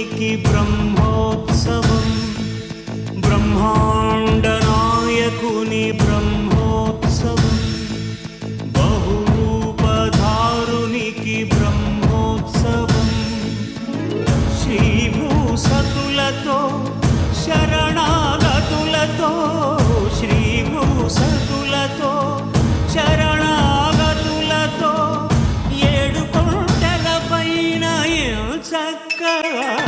బ్రహ్మాండనాయకునికి బ్రహ్మోత్సవం, బ్రహ్మాండనాయకుని బ్రహ్మోత్సవం, బహురూపధారునికి బ్రహ్మోత్సవం, శ్రీభూసతులతో శరణాగతులతో, శ్రీభూసతులతో శరణాగతులతో ఏడు కొండల పైన చక్కగా